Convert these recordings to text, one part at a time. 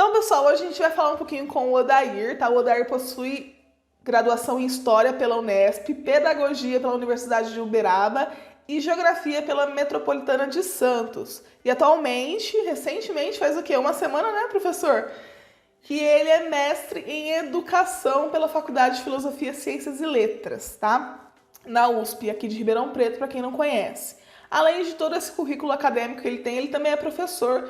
Então, pessoal, hoje a gente vai falar um pouquinho com o Odair, tá? O Odair possui graduação em História pela Unesp, Pedagogia pela Universidade de Uberaba e Geografia pela Metropolitana de Santos. E atualmente, recentemente, faz o quê? Uma semana, né, professor? Que ele é mestre em Educação pela Faculdade de Filosofia, Ciências e Letras, tá? Na USP, aqui de Ribeirão Preto, para quem não conhece. Além de todo esse currículo acadêmico que ele tem, ele também é professor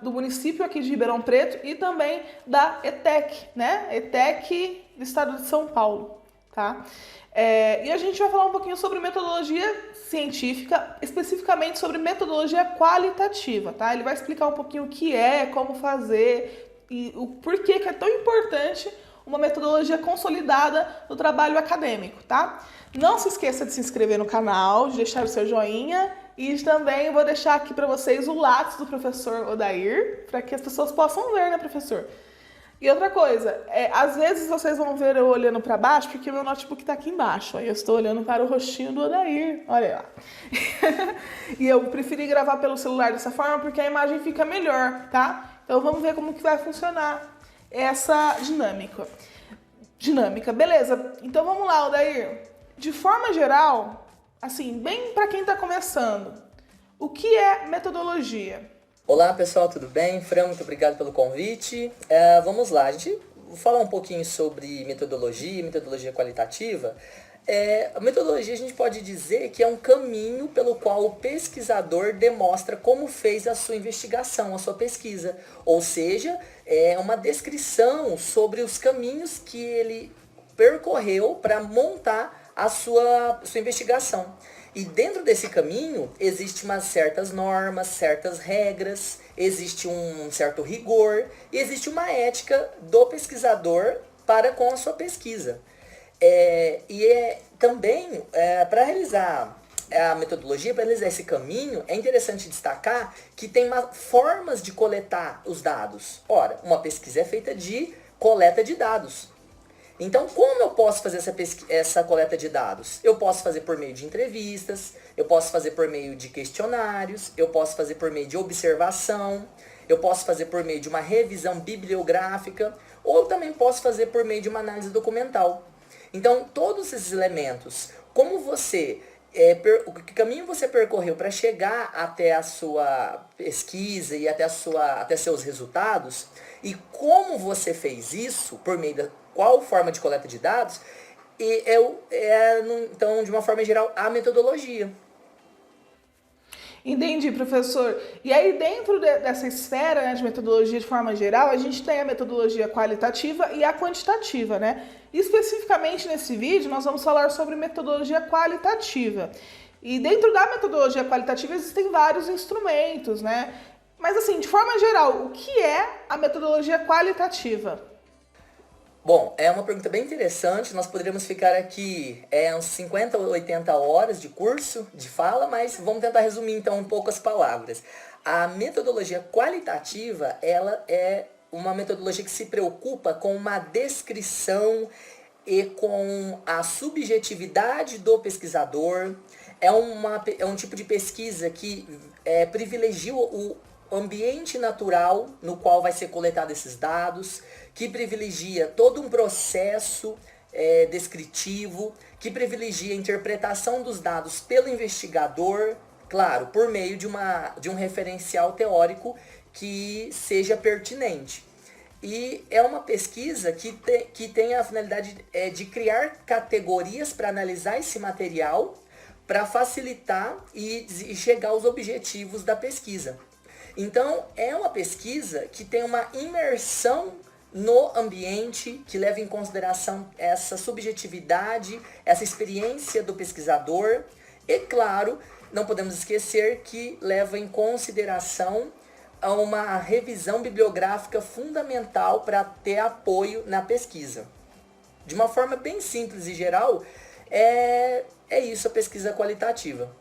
do município aqui de Ribeirão Preto e também da ETEC, né? ETEC do estado de São Paulo, tá? E a gente vai falar um pouquinho sobre metodologia científica, especificamente sobre metodologia qualitativa, tá? Ele vai explicar um pouquinho o que é, como fazer e o porquê que é tão importante uma metodologia consolidada no trabalho acadêmico, tá? Não se esqueça de se inscrever no canal, de deixar o seu joinha e também vou deixar aqui para vocês o lápis do professor Odair, para que as pessoas possam ver, né, professor? E outra coisa, às vezes vocês vão ver eu olhando para baixo, porque meu notebook está aqui embaixo, aí eu estou olhando para o rostinho do Odair, olha lá. E eu preferi gravar pelo celular dessa forma porque a imagem fica melhor, tá? Então vamos ver como que vai funcionar essa dinâmica. Beleza, então vamos lá, Odair. De forma geral, assim, bem para quem está começando, o que é metodologia? Olá pessoal, tudo bem? Fran, muito obrigado pelo convite. Vamos lá, a gente vai falar um pouquinho sobre metodologia qualitativa. A metodologia a gente pode dizer que é um caminho pelo qual o pesquisador demonstra como fez a sua investigação, a sua pesquisa. Ou seja, é uma descrição sobre os caminhos que ele percorreu para montar a sua investigação. E dentro desse caminho, existem umas certas normas, certas regras, existe um certo rigor e existe uma ética do pesquisador para com a sua pesquisa. Também, para realizar a metodologia, para realizar esse caminho, é interessante destacar que tem formas de coletar os dados. Ora, uma pesquisa é feita de coleta de dados. Então, como eu posso fazer essa coleta de dados? Eu posso fazer por meio de entrevistas, eu posso fazer por meio de questionários, eu posso fazer por meio de observação, eu posso fazer por meio de uma revisão bibliográfica, ou também posso fazer por meio de uma análise documental. Então, todos esses elementos, que caminho você percorreu para chegar até a sua pesquisa e até seus resultados, e como você fez isso por meio da qual forma de coleta de dados, então, de uma forma geral, a metodologia. Entendi, professor. E aí, dentro dessa esfera, né, de metodologia de forma geral, a gente tem a metodologia qualitativa e a quantitativa, né? Especificamente nesse vídeo, nós vamos falar sobre metodologia qualitativa. E dentro da metodologia qualitativa existem vários instrumentos, né? Mas assim, de forma geral, o que é a metodologia qualitativa? Bom, é uma pergunta bem interessante. Nós poderíamos ficar aqui uns 50 ou 80 horas de curso, de fala, mas vamos tentar resumir então em poucas palavras. A metodologia qualitativa, ela é uma metodologia que se preocupa com uma descrição e com a subjetividade do pesquisador. É um tipo de pesquisa que privilegia o ambiente natural no qual vai ser coletado esses dados, que privilegia todo um processo descritivo, que privilegia a interpretação dos dados pelo investigador, claro, por meio de um referencial teórico que seja pertinente. E é uma pesquisa que tem a finalidade de criar categorias para analisar esse material, para facilitar e chegar aos objetivos da pesquisa. Então, é uma pesquisa que tem uma imersão no ambiente, que leva em consideração essa subjetividade, essa experiência do pesquisador. E, claro, não podemos esquecer que leva em consideração uma revisão bibliográfica fundamental para ter apoio na pesquisa. De uma forma bem simples e geral, é isso a pesquisa qualitativa.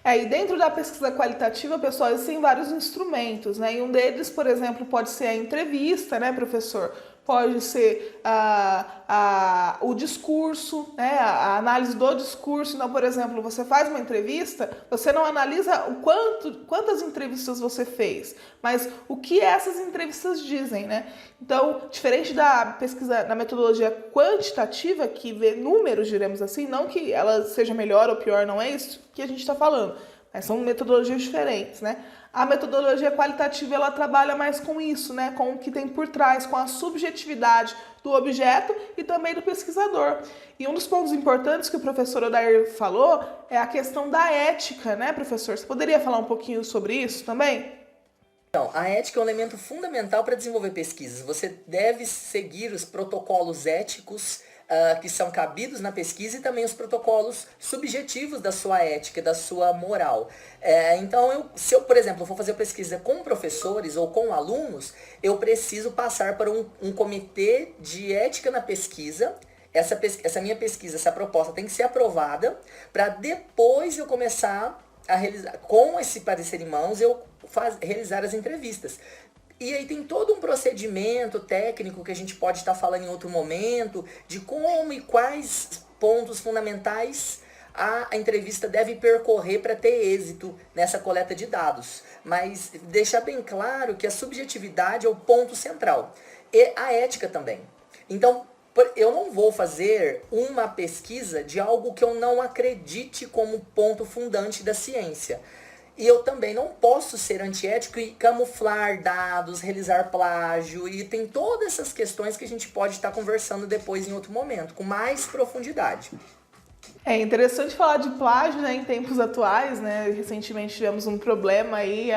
E dentro da pesquisa qualitativa, pessoal, existem vários instrumentos, né? E um deles, por exemplo, pode ser a entrevista, né, professor? pode ser o discurso, né, a análise do discurso. Então, por exemplo, você faz uma entrevista, você não analisa quantas entrevistas você fez, mas o que essas entrevistas dizem, né? Então, diferente da pesquisa, da metodologia quantitativa, que vê números, diremos assim, não que ela seja melhor ou pior, não é isso que a gente está falando, mas são metodologias diferentes, né? A metodologia qualitativa, ela trabalha mais com isso, né? Com o que tem por trás, com a subjetividade do objeto e também do pesquisador. E um dos pontos importantes que o professor Odair falou é a questão da ética, né, professor? Você poderia falar um pouquinho sobre isso também? Então, a ética é um elemento fundamental para desenvolver pesquisas. Você deve seguir os protocolos éticos que são cabidos na pesquisa e também os protocolos subjetivos da sua ética, da sua moral. Então, se eu, por exemplo, for fazer pesquisa com professores ou com alunos, eu preciso passar para um comitê de ética na pesquisa. Essa minha pesquisa, essa proposta tem que ser aprovada para depois eu começar a realizar, com esse parecer em mãos, realizar as entrevistas. E aí tem todo um procedimento técnico que a gente pode estar falando em outro momento, de como e quais pontos fundamentais a entrevista deve percorrer para ter êxito nessa coleta de dados. Mas deixar bem claro que a subjetividade é o ponto central. E a ética também. Então, eu não vou fazer uma pesquisa de algo que eu não acredite como ponto fundante da ciência. E eu também não posso ser antiético e camuflar dados, realizar plágio, e tem todas essas questões que a gente pode estar conversando depois em outro momento, com mais profundidade. É interessante falar de plágio, né, em tempos atuais, né? Recentemente tivemos um problema aí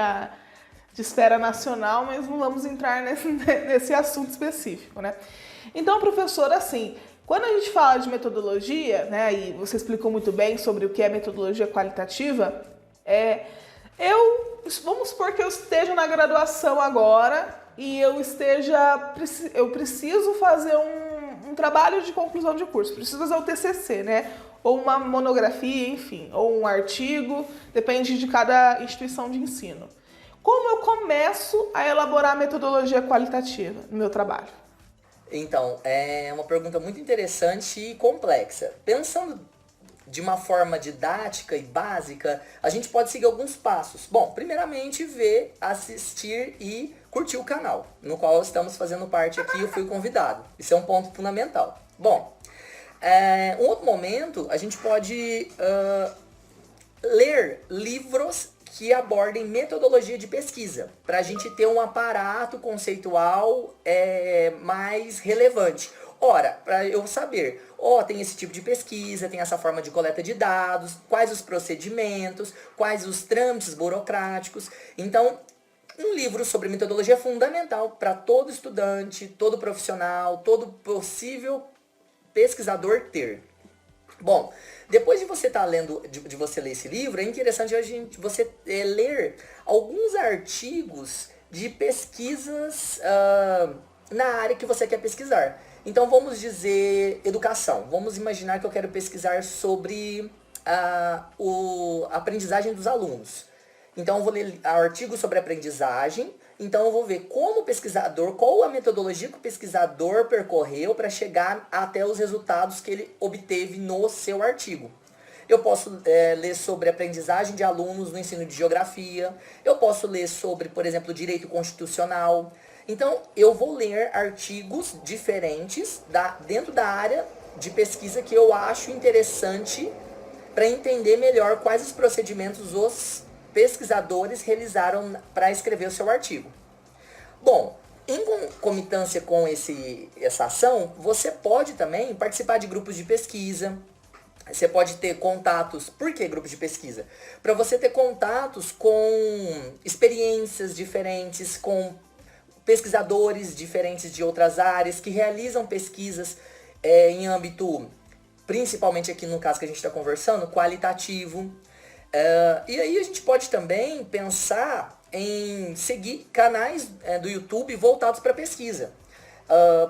de esfera nacional, mas não vamos entrar nesse assunto específico, né? Então, professor, assim, quando a gente fala de metodologia, né, e você explicou muito bem sobre o que é metodologia qualitativa, vamos supor que eu esteja na graduação agora e eu preciso fazer um trabalho de conclusão de curso, preciso fazer o TCC, né? Ou uma monografia, enfim, ou um artigo, depende de cada instituição de ensino. Como eu começo a elaborar a metodologia qualitativa no meu trabalho? Então, é uma pergunta muito interessante e complexa. Pensando de uma forma didática e básica, a gente pode seguir alguns passos. Bom, primeiramente, ver, assistir e curtir o canal, no qual estamos fazendo parte aqui, eu fui convidado. Isso é um ponto fundamental. Bom, um outro momento, a gente pode ler livros que abordem metodologia de pesquisa, para a gente ter um aparato conceitual mais relevante. Ora, para eu saber, tem esse tipo de pesquisa, tem essa forma de coleta de dados, quais os procedimentos, quais os trâmites burocráticos. Então, um livro sobre metodologia é fundamental para todo estudante, todo profissional, todo possível pesquisador ter. Bom, depois de você de você ler esse livro, é interessante você ler alguns artigos de pesquisas na área que você quer pesquisar. Então vamos dizer educação. Vamos imaginar que eu quero pesquisar sobre a aprendizagem dos alunos. Então eu vou ler artigos sobre aprendizagem. Então eu vou ver como o pesquisador, qual a metodologia que o pesquisador percorreu para chegar até os resultados que ele obteve no seu artigo. Eu posso ler sobre aprendizagem de alunos no ensino de geografia. Eu posso ler sobre, por exemplo, direito constitucional. Então, eu vou ler artigos diferentes dentro da área de pesquisa que eu acho interessante para entender melhor quais os procedimentos os pesquisadores realizaram para escrever o seu artigo. Bom, em concomitância com essa ação, você pode também participar de grupos de pesquisa. Você pode ter contatos. Por que grupos de pesquisa? Para você ter contatos com experiências diferentes, com pesquisadores diferentes de outras áreas que realizam pesquisas em âmbito, principalmente aqui no caso que a gente está conversando, qualitativo. E aí a gente pode também pensar em seguir canais do YouTube voltados para pesquisa.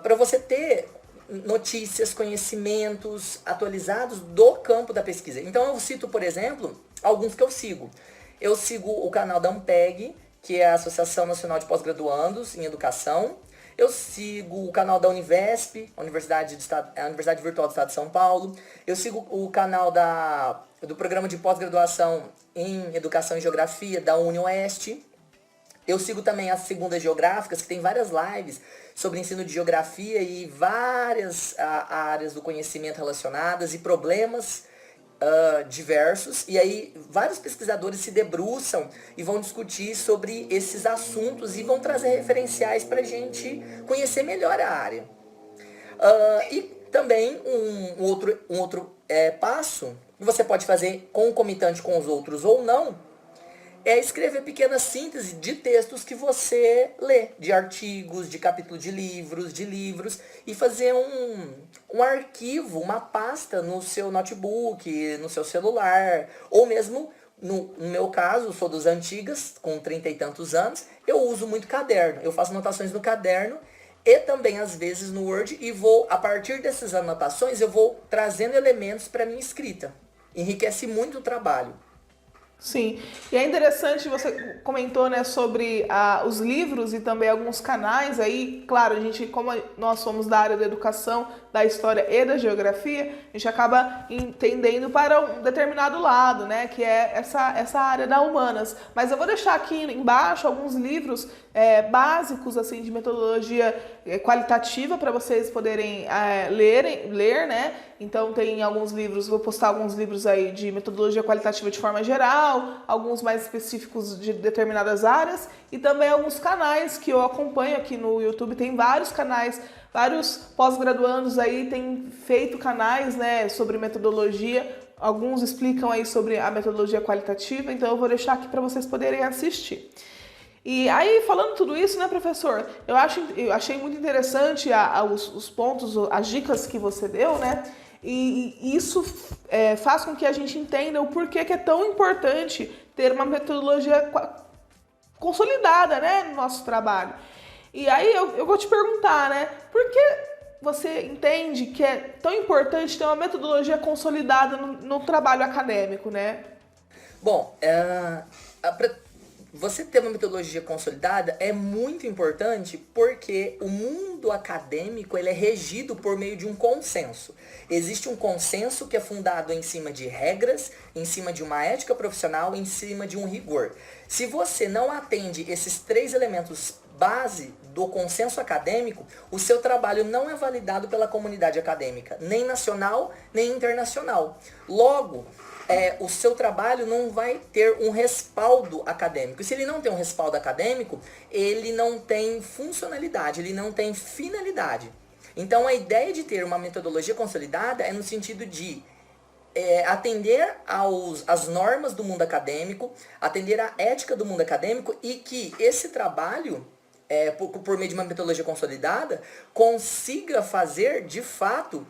Para você ter notícias, conhecimentos atualizados do campo da pesquisa. Então eu cito, por exemplo, alguns que eu sigo. Eu sigo o canal da AMPEG, que é a Associação Nacional de Pós-Graduandos em Educação. Eu sigo o canal da Univesp, a Universidade Virtual do Estado de São Paulo. Eu sigo o canal do programa de pós-graduação em Educação e Geografia da UniOeste. Eu sigo também as Segundas Geográficas, que tem várias lives sobre ensino de geografia e várias áreas do conhecimento relacionadas e problemas diversos. E aí vários pesquisadores se debruçam e vão discutir sobre esses assuntos e vão trazer referenciais para a gente conhecer melhor a área. E também um outro passo que você pode fazer concomitante com os outros ou não, é escrever pequenas sínteses de textos que você lê, de artigos, de capítulos de livros, e fazer um arquivo, uma pasta no seu notebook, no seu celular, ou mesmo, no meu caso, sou dos antigas, com 30 e tantos anos, eu uso muito caderno, eu faço anotações no caderno, e também às vezes no Word, e a partir dessas anotações, eu vou trazendo elementos para minha escrita. Enriquece muito o trabalho. Sim, e é interessante, você comentou, né, sobre os livros e também alguns canais aí. Claro, a gente, como nós somos da área da educação, da história e da geografia, a gente acaba entendendo para um determinado lado, né, que é essa área da humanas. Mas eu vou deixar aqui embaixo alguns livros básicos, assim, de metodologia qualitativa para vocês poderem ler, né? Então tem alguns livros, vou postar alguns livros aí de metodologia qualitativa de forma geral, alguns mais específicos de determinadas áreas e também alguns canais que eu acompanho aqui no YouTube. Tem vários canais, vários pós-graduandos aí têm feito canais, né, sobre metodologia. Alguns explicam aí sobre a metodologia qualitativa, então eu vou deixar aqui para vocês poderem assistir. E aí, falando tudo isso, né, professor, eu achei muito interessante os pontos, as dicas que você deu, né? E isso faz com que a gente entenda o porquê que é tão importante ter uma metodologia consolidada, né, no nosso trabalho. E aí eu vou te perguntar, né, por que você entende que é tão importante ter uma metodologia consolidada no trabalho acadêmico, né? Bom, você ter uma metodologia consolidada é muito importante porque o mundo acadêmico ele é regido por meio de um consenso. Existe um consenso que é fundado em cima de regras, em cima de uma ética profissional, em cima de um rigor. Se você não atende esses 3 elementos base do consenso acadêmico, o seu trabalho não é validado pela comunidade acadêmica, nem nacional, nem internacional. Logo, o seu trabalho não vai ter um respaldo acadêmico. E se ele não tem um respaldo acadêmico, ele não tem funcionalidade, ele não tem finalidade. Então, a ideia de ter uma metodologia consolidada é no sentido de atender às normas do mundo acadêmico, atender à ética do mundo acadêmico e que esse trabalho, por meio de uma metodologia consolidada, consiga fazer, de fato,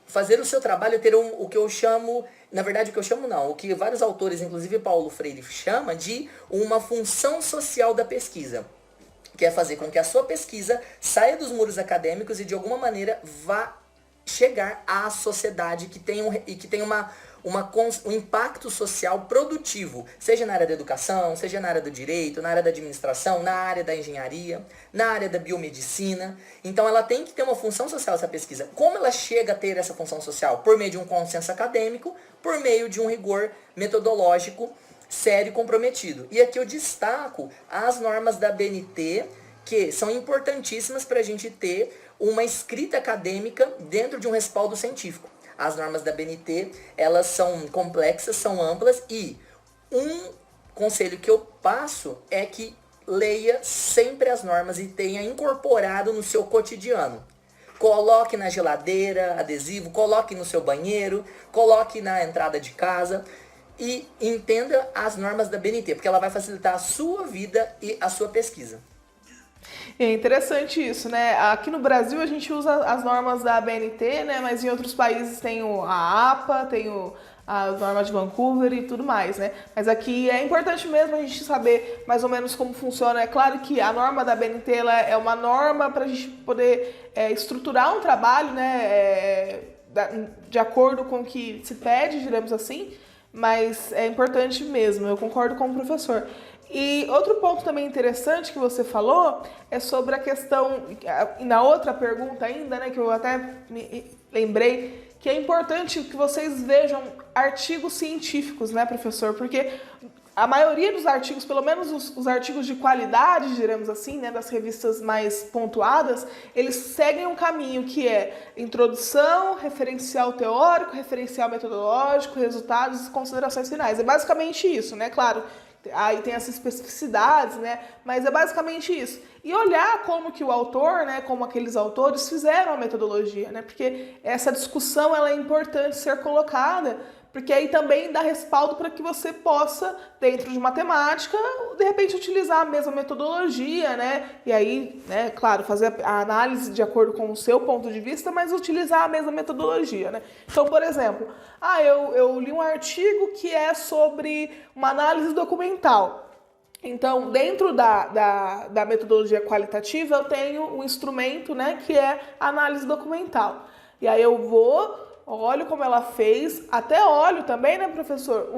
fazer o seu trabalho ter o que eu chamo, na verdade o que vários autores, inclusive Paulo Freire, chama de uma função social da pesquisa, que é fazer com que a sua pesquisa saia dos muros acadêmicos e de alguma maneira vá chegar à sociedade que tenha um impacto social produtivo, seja na área da educação, seja na área do direito, na área da administração, na área da engenharia, na área da biomedicina. Então ela tem que ter uma função social essa pesquisa. Como ela chega a ter essa função social? Por meio de um consenso acadêmico, por meio de um rigor metodológico sério e comprometido. E aqui eu destaco as normas da BNT, que são importantíssimas para a gente ter uma escrita acadêmica dentro de um respaldo científico. As normas da BNT, elas são complexas, são amplas e um conselho que eu passo é que leia sempre as normas e tenha incorporado no seu cotidiano. Coloque na geladeira adesivo, coloque no seu banheiro, coloque na entrada de casa e entenda as normas da BNT, porque ela vai facilitar a sua vida e a sua pesquisa. É interessante isso, né? Aqui no Brasil a gente usa as normas da BNT, né? Mas em outros países tem a APA, tem as normas de Vancouver e tudo mais, né? Mas aqui é importante mesmo a gente saber mais ou menos como funciona. É claro que a norma da BNT ela é uma norma para a gente poder estruturar um trabalho, né? De acordo com o que se pede, digamos assim. Mas é importante mesmo, eu concordo com o professor. E outro ponto também interessante que você falou é sobre a questão, na outra pergunta ainda, né, que eu até me lembrei, que é importante que vocês vejam artigos científicos, né, professor? Porque a maioria dos artigos, pelo menos os artigos de qualidade, diremos assim, né, das revistas mais pontuadas, eles seguem um caminho que é introdução, referencial teórico, referencial metodológico, resultados e considerações finais. É basicamente isso, né? Claro, aí tem as especificidades, né? Mas é basicamente isso. E olhar como que o autor, né, como aqueles autores fizeram a metodologia, né? Porque essa discussão ela é importante ser colocada, porque aí também dá respaldo para que você possa, dentro de matemática, de repente utilizar a mesma metodologia, né? E aí, né, claro, fazer a análise de acordo com o seu ponto de vista, mas utilizar a mesma metodologia, né? Então, por exemplo, eu li um artigo que é sobre uma análise documental. Então, dentro da metodologia qualitativa, eu tenho um instrumento, né, que é a análise documental. E aí eu vou, olho como ela fez, até olho também, né, professor,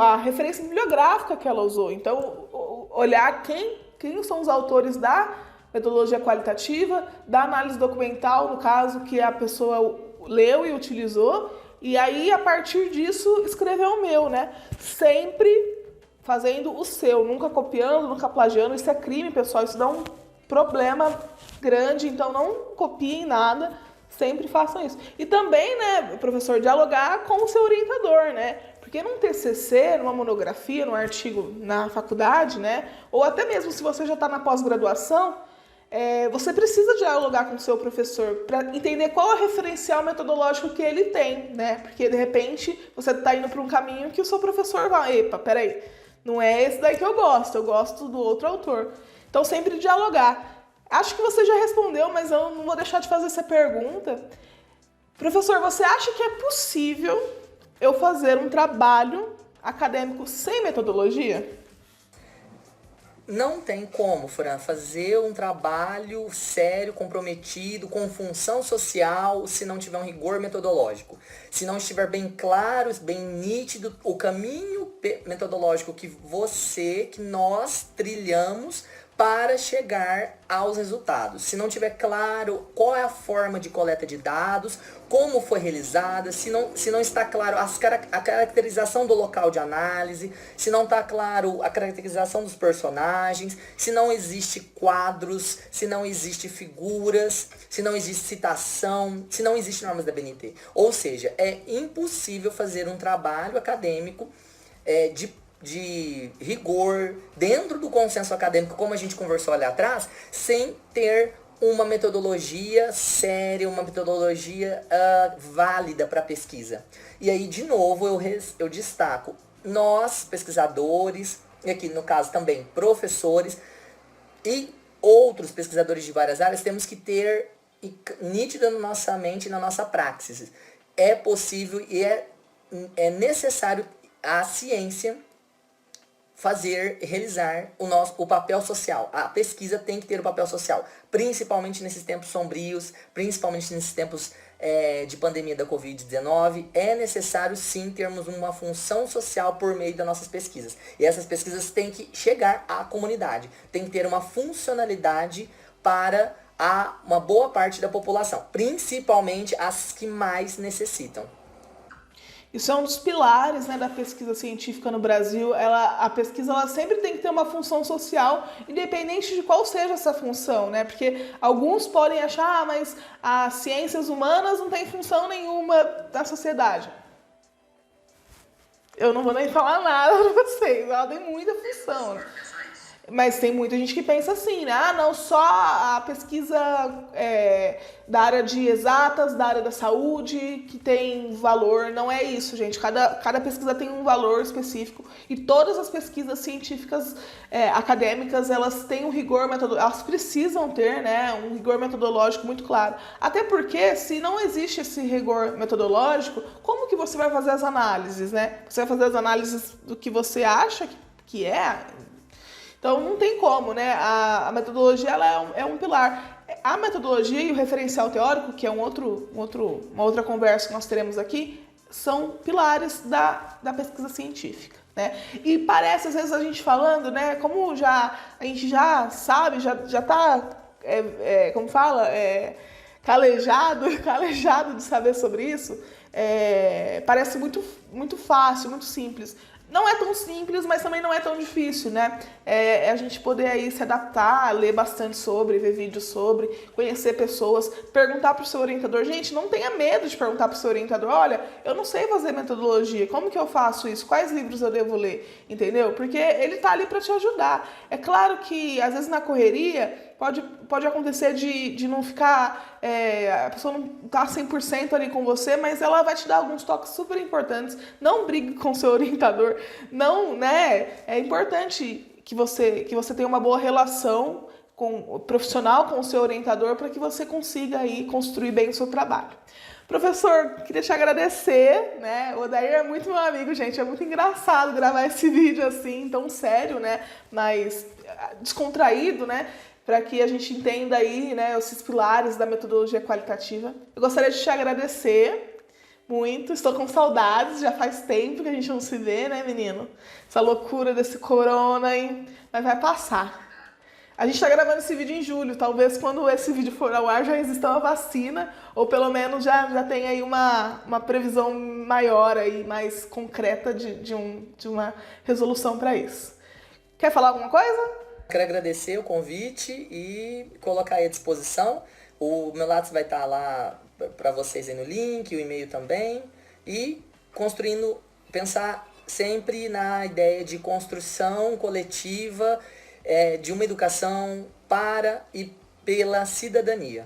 a referência bibliográfica que ela usou. Então, olhar quem são os autores da metodologia qualitativa, da análise documental, no caso, que a pessoa leu e utilizou, e aí, a partir disso, escrever o meu, né? Sempre fazendo o seu, nunca copiando, nunca plagiando. Isso é crime, pessoal, isso dá um problema grande, então não copiem nada, sempre façam isso. E também, né, professor, dialogar com o seu orientador, né? Porque num TCC, numa monografia, num artigo na faculdade, né, ou até mesmo se você já está na pós-graduação, você precisa dialogar com o seu professor para entender qual é o referencial metodológico que ele tem, né? Porque, de repente, você está indo para um caminho que o seu professor vai, epa, peraí, não é esse daí que eu gosto do outro autor. Então, sempre dialogar. Acho que você já respondeu, mas eu não vou deixar de fazer essa pergunta. Professor, você acha que é possível eu fazer um trabalho acadêmico sem metodologia? Não tem como, Fran, fazer um trabalho sério, comprometido, com função social, se não tiver um rigor metodológico. Se não estiver bem claro, bem nítido o caminho metodológico que nós trilhamos para chegar aos resultados. Se não tiver claro qual é a forma de coleta de dados, como foi realizada, se não está claro a caracterização do local de análise, se não está claro a caracterização dos personagens, se não existe quadros, se não existe figuras, se não existe citação, se não existe normas da BNT. Ou seja, é impossível fazer um trabalho acadêmico de rigor, dentro do consenso acadêmico, como a gente conversou ali atrás, sem ter uma metodologia séria, uma metodologia válida para a pesquisa. E aí, de novo, eu destaco, nós, pesquisadores, e aqui no caso também professores, e outros pesquisadores de várias áreas, temos que ter nítido na nossa mente e na nossa praxis. É possível e é necessário a ciência realizar o papel social. A pesquisa tem que ter o papel social, principalmente nesses tempos sombrios, principalmente nesses tempos de pandemia da Covid-19. É necessário sim termos uma função social por meio das nossas pesquisas. E essas pesquisas têm que chegar à comunidade, tem que ter uma funcionalidade para uma boa parte da população, principalmente as que mais necessitam. Isso é um dos pilares, né, da pesquisa científica no Brasil. A pesquisa ela sempre tem que ter uma função social, independente de qual seja essa função, né? Porque alguns podem achar, mas as ciências humanas não têm função nenhuma na sociedade. Eu não vou nem falar nada para vocês, ela tem muita função. Mas tem muita gente que pensa assim, né? Não, só a pesquisa da área de exatas, da área da saúde, que tem valor. Não é isso, gente. Cada pesquisa tem um valor específico. E todas as pesquisas científicas acadêmicas, elas têm um rigor metodológico. Elas precisam ter, né, um rigor metodológico muito claro. Até porque, se não existe esse rigor metodológico, como que você vai fazer as análises, né? Você vai fazer as análises do que você acha que é... Então, não tem como, né? A metodologia ela é um pilar. A metodologia e o referencial teórico, que é uma outra conversa que nós teremos aqui, são pilares da pesquisa científica. né? E parece, às vezes, a gente falando, né? Como a gente já sabe, já tá, como fala, calejado de saber sobre isso, parece muito fácil, muito simples. Não é tão simples, mas também não é tão difícil, né? A gente poder aí se adaptar, ler bastante sobre, ver vídeos sobre, conhecer pessoas, perguntar para o seu orientador. Gente, não tenha medo de perguntar para o seu orientador, olha, eu não sei fazer metodologia, como que eu faço isso? Quais livros eu devo ler? Entendeu? Porque ele tá ali para te ajudar. É claro que, às vezes, na correria, pode acontecer de não ficar, a pessoa não tá 100% ali com você, mas ela vai te dar alguns toques super importantes. Não brigue com seu orientador, não, né? É importante que você tenha uma boa relação profissional com o seu orientador para que você consiga aí construir bem o seu trabalho. Professor, queria te agradecer, né? O Odair é muito meu amigo, gente. É muito engraçado gravar esse vídeo assim, tão sério, né? Mas descontraído, né? Para que a gente entenda aí, né, esses pilares da metodologia qualitativa. Eu gostaria de te agradecer muito, estou com saudades, já faz tempo que a gente não se vê, né, menino? Essa loucura desse corona aí, mas vai passar. A gente está gravando esse vídeo em julho, talvez quando esse vídeo for ao ar já exista uma vacina, ou pelo menos já tem aí uma previsão maior aí, mais concreta de uma resolução para isso. Quer falar alguma coisa? Quero agradecer o convite e colocar aí à disposição. O meu Lattes vai estar lá para vocês aí no link, o e-mail também. E pensar sempre na ideia de construção coletiva de uma educação para e pela cidadania.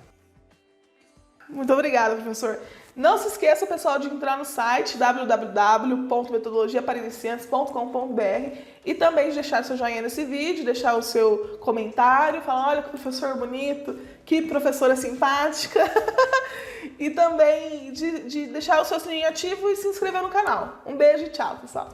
Muito obrigada, professor. Não se esqueça, pessoal, de entrar no site www.metodologiapariniciantes.com.br e também de deixar seu joinha nesse vídeo, deixar o seu comentário, falar, olha que professor bonito, que professora simpática. E também de deixar o seu sininho ativo e se inscrever no canal. Um beijo e tchau, pessoal.